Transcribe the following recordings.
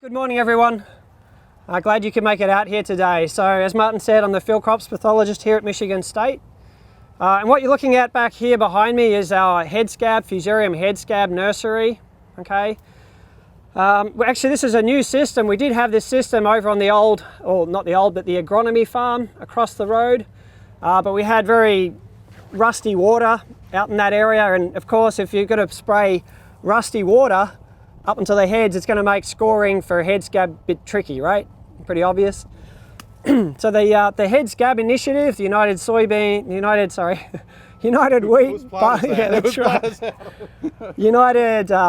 Good morning everyone. Glad you could make it out here today. So as Martin said, I'm the field crops pathologist here at Michigan State. And what you're looking at back here behind me is our head scab, Fusarium head scab nursery. Okay. Well, actually this is a new system. We did have this system over on the old, or not the old, but the agronomy farm across the road. But we had very rusty water out in that area. And of course, if you're going to spray rusty water up into the heads, it's going to make scoring for head scab a bit tricky, right? Pretty obvious. So the head scab initiative, the United Wheat, yeah, that's right. United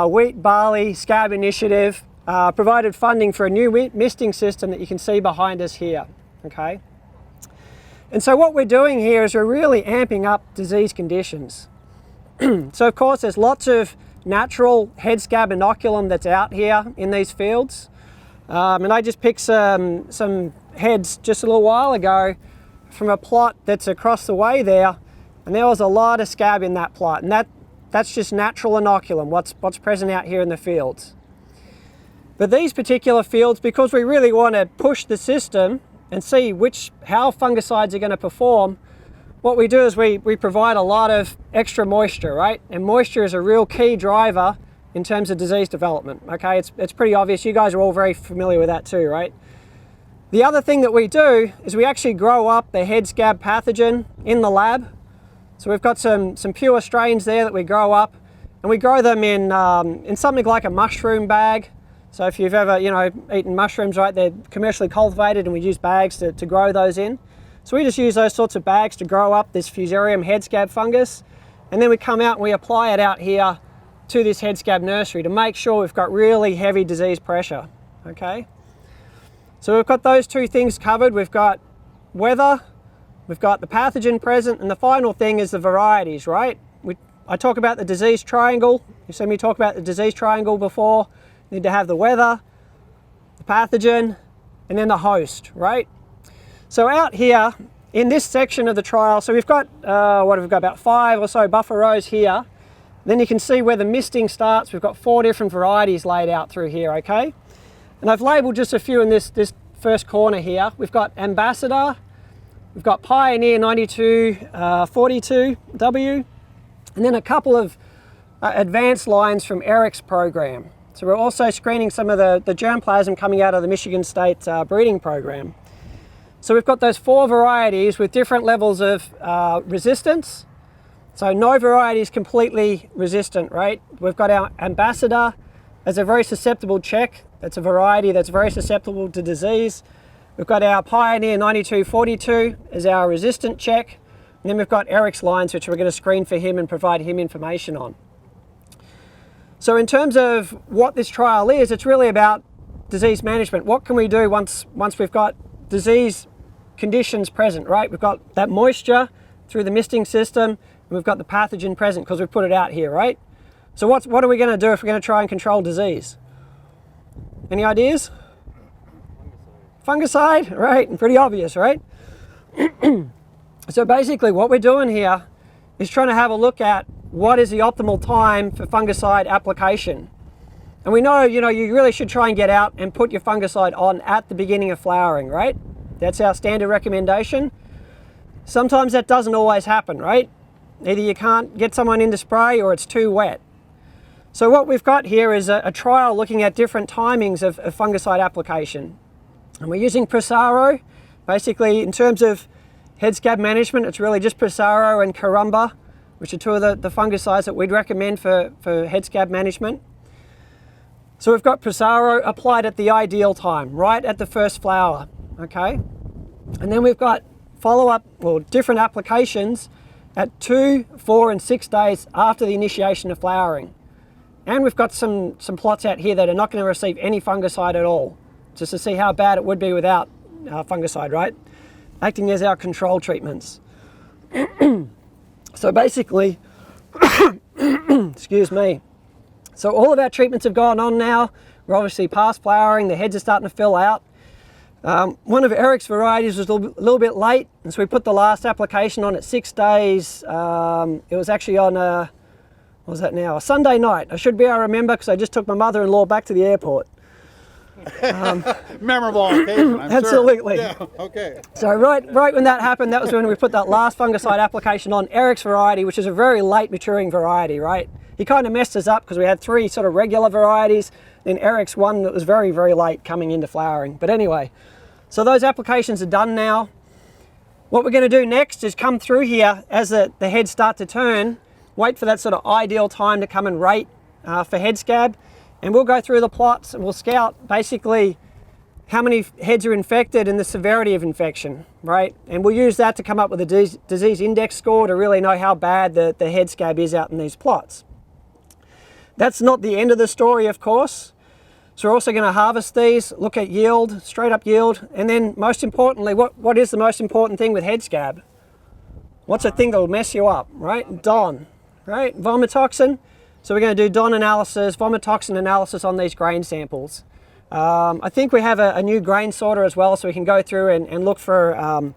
Wheat Barley Scab Initiative provided funding for a new misting system that you can see behind us here. Okay. And so what we're doing here is we're really amping up disease conditions. So of course there's lots of natural head scab inoculum that's out here in these fields. And I just picked some heads just a little while ago from a plot that's across the way there, and there was a lot of scab in that plot, and that's just natural inoculum, what's present out here in the fields. But these particular fields, because we really want to push the system and see how fungicides are going to perform, what we do is we provide a lot of extra moisture, right? And moisture is a real key driver in terms of disease development, okay? It's pretty obvious. You guys are all very familiar with that too, right? The other thing that we do is we actually grow up the head scab pathogen in the lab. So we've got some pure strains there that we grow up, and we grow them in something like a mushroom bag. So if you've ever, eaten mushrooms, right, they're commercially cultivated and we use bags to grow those in. So we just use those sorts of bags to grow up this Fusarium head scab fungus, and then we come out and we apply it out here to this head scab nursery to make sure we've got really heavy disease pressure, okay? So we've got those two things covered. We've got weather, we've got the pathogen present, and the final thing is the varieties, right? I talk about the disease triangle. You've seen me talk about the disease triangle before. You need to have the weather, the pathogen, and then the host, right? So out here in this section of the trial, so we've got, about 5 or so buffer rows here. Then you can see where the misting starts. We've got 4 different varieties laid out through here, okay? And I've labeled just a few in this first corner here. We've got Ambassador, we've got Pioneer 9242W, and then a couple of advanced lines from Eric's program. So we're also screening some of the germplasm coming out of the Michigan State breeding program. So we've got those 4 varieties with different levels of resistance. So no variety is completely resistant, right? We've got our Ambassador as a very susceptible check. That's a variety that's very susceptible to disease. We've got our Pioneer 9242 as our resistant check. And then we've got Eric's lines, which we're going to screen for him and provide him information on. So in terms of what this trial is, it's really about disease management. What can we do once we've got disease conditions present, right? We've got that moisture through the misting system, and we've got the pathogen present because we've put it out here, right? So what are we going to do if we're going to try and control disease? Any ideas? Fungicide, right? And pretty obvious, right? So basically what we're doing here is trying to have a look at what is the optimal time for fungicide application. And we know, you really should try and get out and put your fungicide on at the beginning of flowering, right? That's our standard recommendation. Sometimes that doesn't always happen, right? Either you can't get someone in to spray or it's too wet. So what we've got here is a trial looking at different timings of fungicide application. And we're using Prosaro. Basically, in terms of head scab management, it's really just Prosaro and Carumba, which are 2 of the fungicides that we'd recommend for head scab management. So we've got Prosaro applied at the ideal time, right at the first flower, okay? And then we've got follow-up, or different applications at 2, 4, and 6 days after the initiation of flowering. And we've got some plots out here that are not going to receive any fungicide at all, just to see how bad it would be without fungicide, right? Acting as our control treatments. So basically, excuse me. So all of our treatments have gone on now. We're obviously past flowering, the heads are starting to fill out. One of Eric's varieties was a little bit late, and so we put the last application on at 6 days. It was actually on what was that now? A Sunday night. I should be able to remember because I just took my mother-in-law back to the airport. Memorable occasion, I'm Absolutely. sure. Yeah, okay. So right when that happened, that was when we put that last fungicide application on Eric's variety, which is a very late maturing variety, right? He kind of messed us up because we had 3 sort of regular varieties, then Eric's one that was very, very late coming into flowering. But anyway, so those applications are done now. What we're going to do next is come through here as the heads start to turn, wait for that sort of ideal time to come and rate for head scab, and we'll go through the plots and we'll scout basically how many heads are infected and the severity of infection, right? And we'll use that to come up with a disease index score to really know how bad the head scab is out in these plots. That's not the end of the story, of course. So we're also going to harvest these, look at yield, straight up yield, and then most importantly, what is the most important thing with head scab? What's the thing that'll mess you up, right? DON, right? Vomitoxin. So we're going to do DON analysis, vomitoxin analysis on these grain samples. I think we have a new grain sorter as well, so we can go through and look for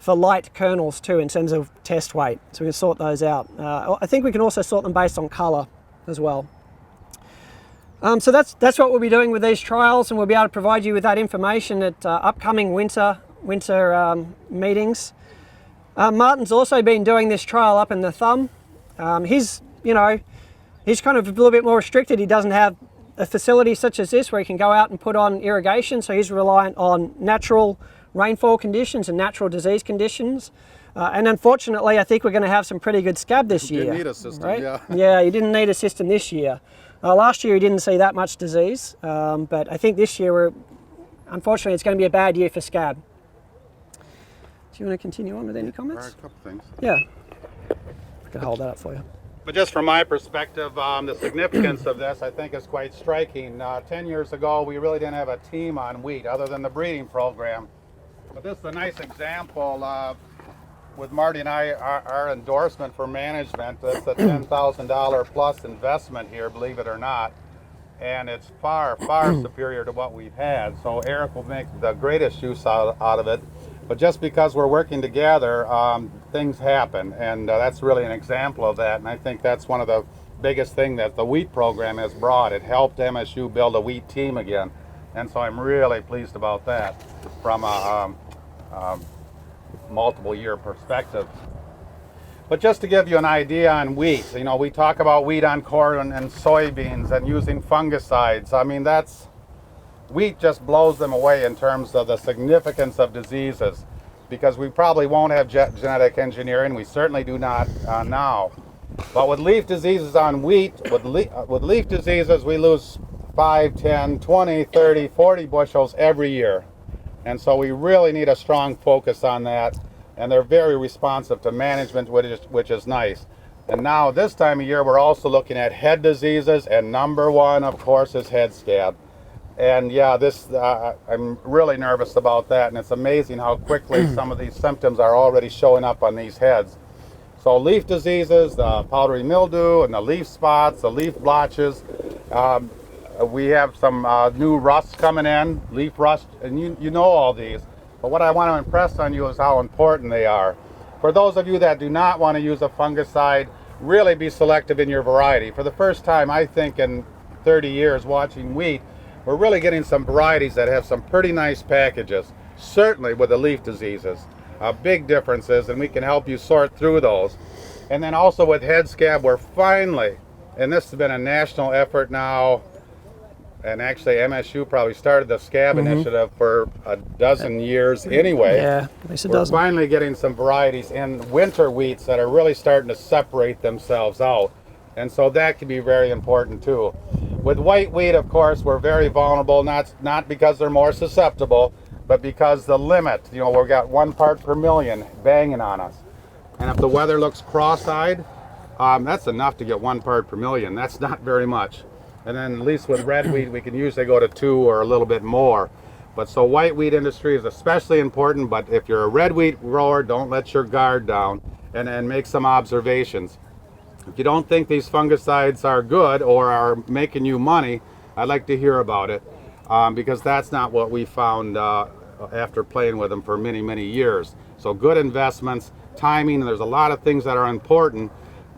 light kernels too in terms of test weight. So we can sort those out. I think we can also sort them based on colour as well. So that's what we'll be doing with these trials, and we'll be able to provide you with that information at upcoming winter meetings. Martin's also been doing this trial up in the thumb. He's kind of a little bit more restricted. He doesn't have a facility such as this where he can go out and put on irrigation, so he's reliant on natural rainfall conditions and natural disease conditions. And unfortunately, I think we're going to have some pretty good scab this year. You didn't need a system, right? Yeah. Yeah, you didn't need a system this year. Last year, you didn't see that much disease, but I think this year, unfortunately, it's going to be a bad year for scab. Do you want to continue on with any comments? A couple things. Yeah. I can hold that up for you. But just from my perspective, the significance of this, I think, is quite striking. 10 years ago, we really didn't have a team on wheat other than the breeding program. But this is a nice example with Marty and I, our endorsement for management. It's a $10,000 plus investment here, believe it or not. And it's far, far superior to what we've had. So Eric will make the greatest use out of it. But just because we're working together, things happen. And that's really an example of that. And I think that's one of the biggest things that the wheat program has brought. It helped MSU build a wheat team again. And so I'm really pleased about that from a multiple year perspective. But just to give you an idea on wheat, we talk about wheat on corn and soybeans and using fungicides. I mean, wheat just blows them away in terms of the significance of diseases, because we probably won't have genetic engineering. We certainly do not now. But with leaf diseases on wheat, with leaf diseases, we lose 5, 10, 20, 30, 40 bushels every year. And so we really need a strong focus on that. And they're very responsive to management, which is nice. And now this time of year, we're also looking at head diseases, and number one, of course, is head scab. And yeah, I'm really nervous about that, and it's amazing how quickly some of these symptoms are already showing up on these heads. So leaf diseases, the powdery mildew, and the leaf spots, the leaf blotches. We have some new rust coming in, leaf rust, and you know all these. But what I want to impress on you is how important they are. For those of you that do not want to use a fungicide, really be selective in your variety. For the first time, I think, in 30 years watching wheat, we're really getting some varieties that have some pretty nice packages, certainly with the leaf diseases. Big differences, and we can help you sort through those. And then also with head scab, we're finally, and this has been a national effort now, and actually MSU probably started the Scab initiative for a dozen years anyway. Yeah, at least a We're dozen. finally getting some varieties in winter wheats that are really starting to separate themselves out. And so that can be very important too. With white wheat, of course, we're very vulnerable, not because they're more susceptible, but because the limit, we've got 1 part per million banging on us. And if the weather looks cross-eyed, that's enough to get 1 part per million. That's not very much. And then at least with red wheat, we can usually go to 2 or a little bit more. But so white wheat industry is especially important, but if you're a red wheat grower, don't let your guard down and make some observations. If you don't think these fungicides are good or are making you money, I'd like to hear about it, because that's not what we found after playing with them for many, many years. So good investments, timing, and there's a lot of things that are important,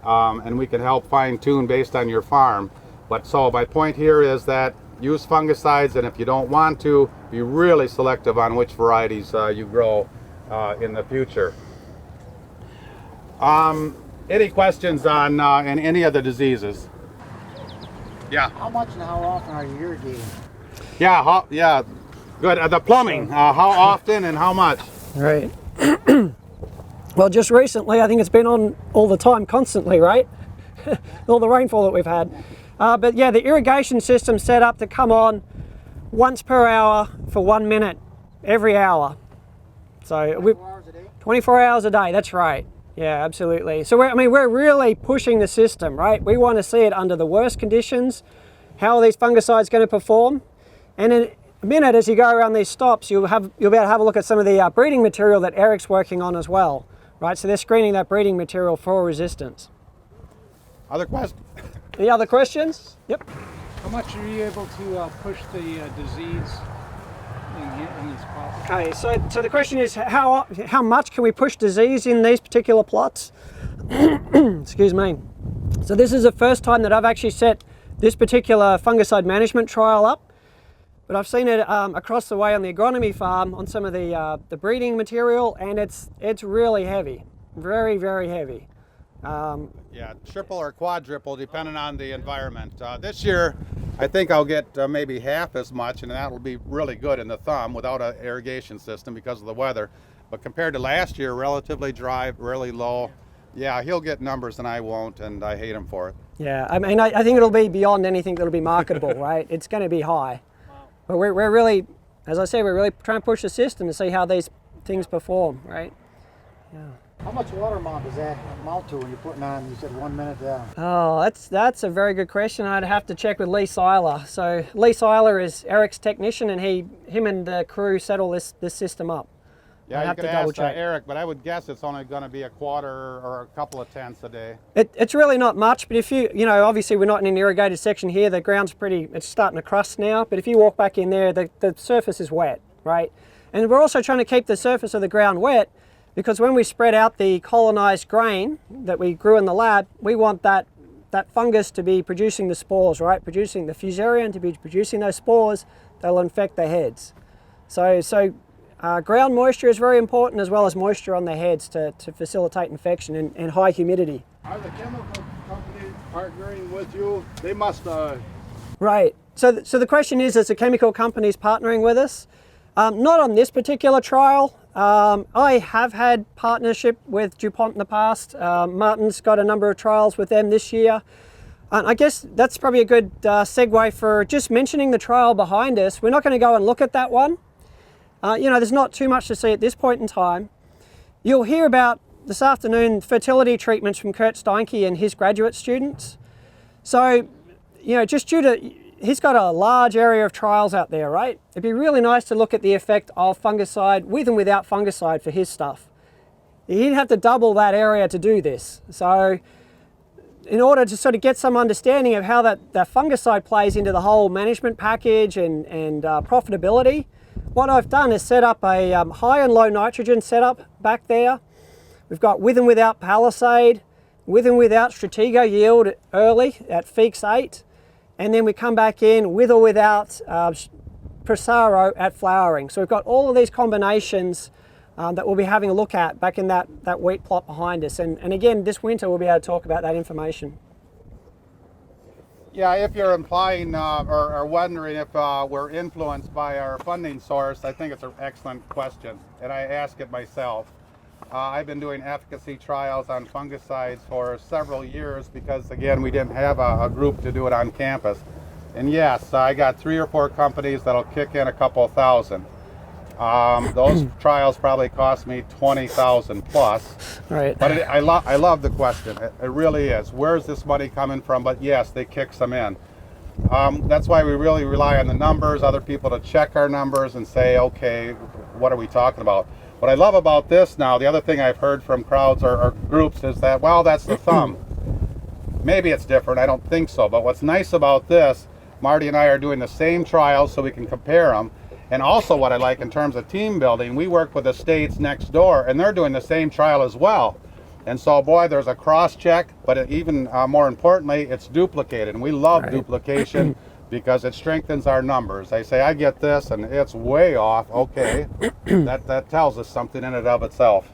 and we can help fine tune based on your farm. But so my point here is that use fungicides, and if you don't want to, be really selective on which varieties you grow in the future. Any questions on any of the diseases? Yeah. How much and how often are you irrigating? Yeah, good. The plumbing, how often and how much? Right. Well, just recently, I think it's been on all the time, constantly, right? All the rainfall that we've had. But yeah, the irrigation system's set up to come on once per hour for 1 minute every hour. So 24 hours a day? 24 hours a day, that's right. Yeah, absolutely. So we're really pushing the system, right? We want to see it under the worst conditions. How are these fungicides going to perform? And in a minute, as you go around these stops, you'll be able to have a look at some of the breeding material that Eric's working on as well, right? So they're screening that breeding material for resistance. Other questions? Any other questions? Yep. How much are you able to push the disease in these plots? Okay, so the question is how much can we push disease in these particular plots? Excuse me. So this is the first time that I've actually set this particular fungicide management trial up, but I've seen it across the way on the agronomy farm on some of the breeding material, and it's really heavy, very, very heavy. Yeah, triple or quadruple depending on the environment. This year, I think I'll get maybe half as much, and that'll be really good in the thumb without an irrigation system because of the weather. But compared to last year, relatively dry, really low. Yeah, he'll get numbers and I won't, and I hate him for it. Yeah, I mean, I think it'll be beyond anything that'll be marketable, right? It's going to be high. Wow. But we're really, as I say, we're really trying to push the system to see how these things perform, right? Yeah. How much water amount does that amount to when you're putting on, you said 1 minute down? Oh, that's a very good question. I'd have to check with Lee Seiler. So Lee Seiler is Eric's technician, and him and the crew set all this system up. Yeah, you could ask Eric, but I would guess it's only going to be a quarter or a couple of tenths a day. It's really not much, but if you obviously we're not in an irrigated section here, the ground's it's starting to crust now, but if you walk back in there, the surface is wet, right? And we're also trying to keep the surface of the ground wet because when we spread out the colonized grain that we grew in the lab, we want that fungus to be producing the spores, right? Producing the fusarium to be producing those spores that'll infect the heads. So ground moisture is very important, as well as moisture on the heads to facilitate infection and high humidity. Are the chemical companies partnering with you? They must. Right. So the question is the chemical companies partnering with us? Not on this particular trial. I have had partnership with DuPont in the past. Martin's got a number of trials with them this year. I guess that's probably a good segue for just mentioning the trial behind us. We're not going to go and look at that one. There's not too much to see at this point in time. You'll hear about this afternoon fertility treatments from Kurt Steinke and his graduate students. So, just due to, he's got a large area of trials out there, right? It'd be really nice to look at the effect of fungicide with and without fungicide for his stuff. He'd have to double that area to do this. So, in order to sort of get some understanding of how that fungicide plays into the whole management package and profitability, what I've done is set up a high and low nitrogen setup back there. We've got with and without Palisade, with and without Stratego yield early at Feeks 8, and then we come back in with or without Presaro at flowering. So we've got all of these combinations that we'll be having a look at back in that wheat plot behind us. And again, this winter we'll be able to talk about that information. Yeah, if you're implying or wondering if we're influenced by our funding source, I think it's an excellent question, and I ask it myself. I've been doing efficacy trials on fungicides for several years because, again, we didn't have a group to do it on campus. And yes, I got 3 or 4 companies that'll kick in a couple thousand. Those trials probably cost me $20,000 plus. Right. But I love the question. It really is. Where's this money coming from? But yes, they kick some in. That's why we really rely on the numbers, other people to check our numbers and say, okay, what are we talking about? What I love about this now, the other thing I've heard from crowds or groups is that, well, that's the thumb. Maybe it's different. I don't think so. But what's nice about this, Marty and I are doing the same trials so we can compare them. And also what I like in terms of team building, we work with the states next door and they're doing the same trial as well. And so, boy, there's a cross-check, but even more importantly, it's duplicated. And we love duplication because it strengthens our numbers. They say, I get this and it's way off. Okay, that tells us something in and of itself.